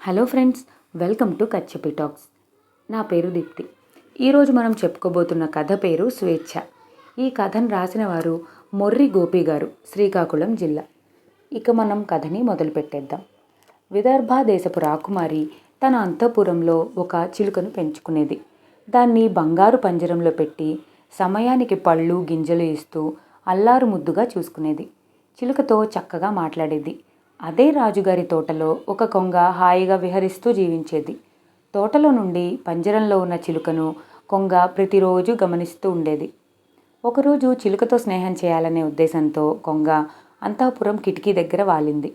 Hello friends, welcome to Kachchapi talks. నా పేరు దీప్తి. ఈరోజు మనం చెప్పుకోబోతున్న కథ పేరు స్వేచ్ఛ. ఈ కథను రాసిన వారు మొర్రి గోపి గారు, శ్రీకాకుళం జిల్లా. ఇక మనం కథని మొదలు పెట్టేద్దాం. విదర్భ దేశపు రాకుమారి తన అంతఃపురంలో ఒక చిలుకను పెంచుకునేది. దాన్ని బంగారు పంజరంలో పెట్టి సమయానికి పళ్ళు గింజలు ఇస్తూ అల్లారు ముద్దుగా చూసుకునేది. చిలుకతో చక్కగా మాట్లాడేది. అదే రాజుగారి తోటలో ఒక కొంగ హాయిగా విహరిస్తూ జీవించేది. తోటలో నుండి పంజరంలో ఉన్న చిలుకను కొంగ ప్రతిరోజు గమనిస్తూ ఉండేది. ఒకరోజు చిలుకతో స్నేహం చేయాలనే ఉద్దేశంతో కొంగ అంతఃపురం కిటికీ దగ్గర వాలింది.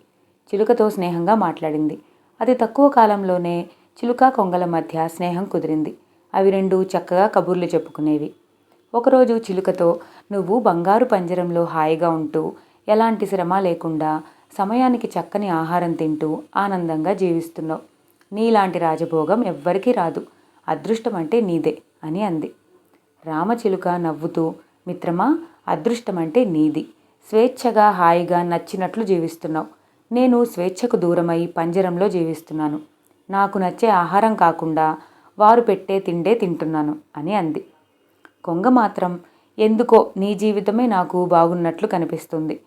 చిలుకతో స్నేహంగా మాట్లాడింది. అతి తక్కువ కాలంలోనే చిలుక కొంగల మధ్య స్నేహం కుదిరింది. అవి రెండు చక్కగా కబుర్లు చెప్పుకునేవి. ఒకరోజు చిలుకతో, "నువ్వు బంగారు పంజరంలో హాయిగా ఉంటూ ఎలాంటి శ్రమ లేకుండా సమయానికి చక్కని ఆహారం తింటూ ఆనందంగా జీవిస్తున్నావు. నీలాంటి రాజభోగం ఎవ్వరికీ రాదు. అదృష్టం అంటే నీదే" అని అంది. రామచిలుక నవ్వుతూ, "మిత్రమా, అదృష్టం అంటే నీది. స్వేచ్ఛగా హాయిగా నచ్చినట్లు జీవిస్తున్నావు. నేను స్వేచ్ఛకు దూరమై పంజరంలో జీవిస్తున్నాను. నాకు నచ్చే ఆహారం కాకుండా వారు పెట్టే తిండే తింటున్నాను" అని అంది. కొంగ మాత్రం, "ఎందుకో నీ జీవితమే నాకు బాగున్నట్లు కనిపిస్తుంది.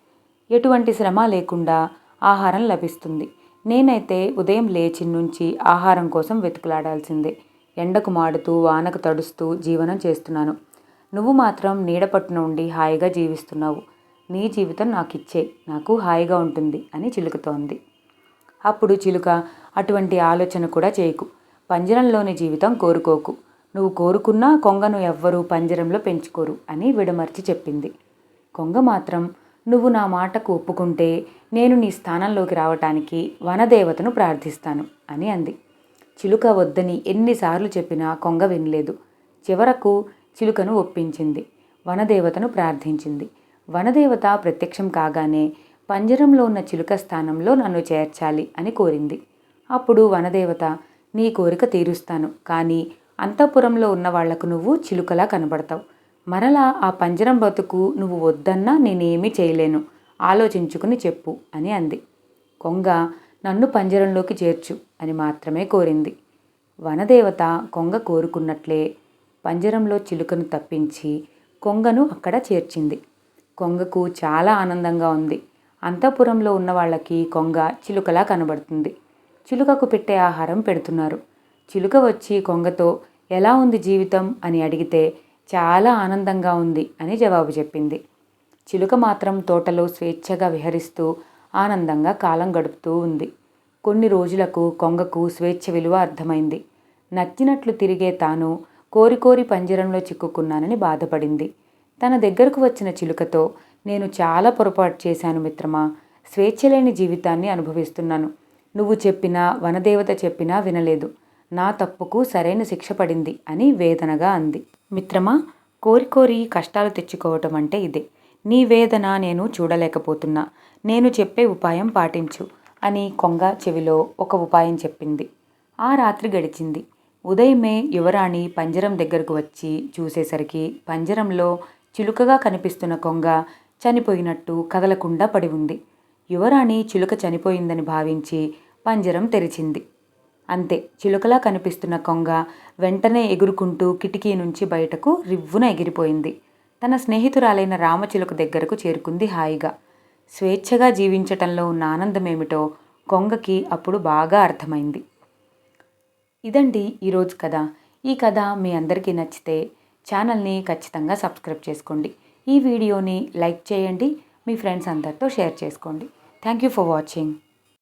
ఎటువంటి శ్రమ లేకుండా ఆహారం లభిస్తుంది. నేనైతే ఉదయం లేచి నుంచి ఆహారం కోసం వెతుకులాడాల్సిందే. ఎండకు మాడుతూ వానకు తడుస్తూ జీవనం చేస్తున్నాను. నువ్వు మాత్రం నీడపట్టున ఉండి హాయిగా జీవిస్తున్నావు. నీ జీవితం నాకిచ్చే, నాకు హాయిగా ఉంటుంది" అని చిలుకతో అంది. అప్పుడు చిలుక, "అటువంటి ఆలోచన కూడా చేయకు. పంజరంలోని జీవితం కోరుకోకు. నువ్వు కోరుకున్నా కొంగను ఎవ్వరూ పంజరంలో పెంచుకోరు" అని విడమర్చి చెప్పింది. కొంగ మాత్రం, "నువ్వు నా మాటకు ఒప్పుకుంటే నేను నీ స్థానంలోకి రావటానికి వనదేవతను ప్రార్థిస్తాను" అని అంది. చిలుక వద్దని ఎన్నిసార్లు చెప్పినా కొంగ వినలేదు. చివరకు చిలుకను ఒప్పించింది. వనదేవతను ప్రార్థించింది. వనదేవత ప్రత్యక్షం కాగానే పంజరంలో ఉన్న చిలుక స్థానంలో నన్ను చేర్చాలి అని కోరింది. అప్పుడు వనదేవత, "నీ కోరిక తీరుస్తాను, కానీ అంతఃపురంలో ఉన్న వాళ్లకు నువ్వు చిలుకలా కనబడతావు. మరలా ఆ పంజరం బతుకు నువ్వు వద్దన్నా నేనేమీ చేయలేను. ఆలోచించుకుని చెప్పు" అని అంది. కొంగ, "నన్ను పంజరంలోకి చేర్చు" అని మాత్రమే కోరింది. వనదేవత కొంగ కోరుకున్నట్లే పంజరంలో చిలుకను తప్పించి కొంగను అక్కడ చేర్చింది. కొంగకు చాలా ఆనందంగా ఉంది. అంతఃపురంలో ఉన్న వాళ్ళకి కొంగ చిలుకలా కనబడుతుంది. చిలుకకు పెట్టే ఆహారం పెడుతున్నారు. చిలుక వచ్చి కొంగతో, "ఎలా ఉంది జీవితం" అని అడిగితే, "చాలా ఆనందంగా ఉంది" అని జవాబు చెప్పింది. చిలుక మాత్రం తోటలో స్వేచ్ఛగా విహరిస్తూ ఆనందంగా కాలం గడుపుతూ ఉంది. కొన్ని రోజులకు కొంగకు స్వేచ్ఛ విలువ అర్థమైంది. నచ్చినట్లు తిరిగే తాను కోరి పంజరంలో చిక్కుకున్నానని బాధపడింది. తన దగ్గరకు వచ్చిన చిలుకతో, "నేను చాలా పొరపాటు చేశాను మిత్రమా. స్వేచ్ఛ లేని జీవితాన్ని అనుభవిస్తున్నాను. నువ్వు చెప్పినా వనదేవత చెప్పినా వినలేదు. నా తప్పుకు సరైన శిక్ష పడింది" అని వేదనగా అంది. "మిత్రమా, కోరి కష్టాలు తెచ్చుకోవటం అంటే ఇదే. నీ వేదన నేను చూడలేకపోతున్నా. నేను చెప్పే ఉపాయం పాటించు" అని కొంగ చెవిలో ఒక ఉపాయం చెప్పింది. ఆ రాత్రి గడిచింది. ఉదయమే యువరాణి పంజరం దగ్గరకు వచ్చి చూసేసరికి పంజరంలో చిలుకగా కనిపిస్తున్న కొంగ చనిపోయినట్టు కదలకుండా పడి ఉంది. యువరాణి చిలుక చనిపోయిందని భావించి పంజరం తెరిచింది. అంతే, చిలుకలా కనిపిస్తున్న కొంగ వెంటనే ఎగురుకుంటూ కిటికీ నుంచి బయటకు రివ్వున ఎగిరిపోయింది. తన స్నేహితురాలైన రామచిలుక దగ్గరకు చేరుకుంది హాయిగా. స్వేచ్ఛగా జీవించటంలో ఉన్న ఆనందమేమిటో కొంగకి అప్పుడు బాగా అర్థమైంది. ఇదండి ఈరోజు కథ. ఈ కథ మీ అందరికీ నచ్చితే ఛానల్ని ఖచ్చితంగా సబ్స్క్రైబ్ చేసుకోండి. ఈ వీడియోని లైక్ చేయండి. మీ ఫ్రెండ్స్ అందరితో షేర్ చేసుకోండి. Thank you for watching.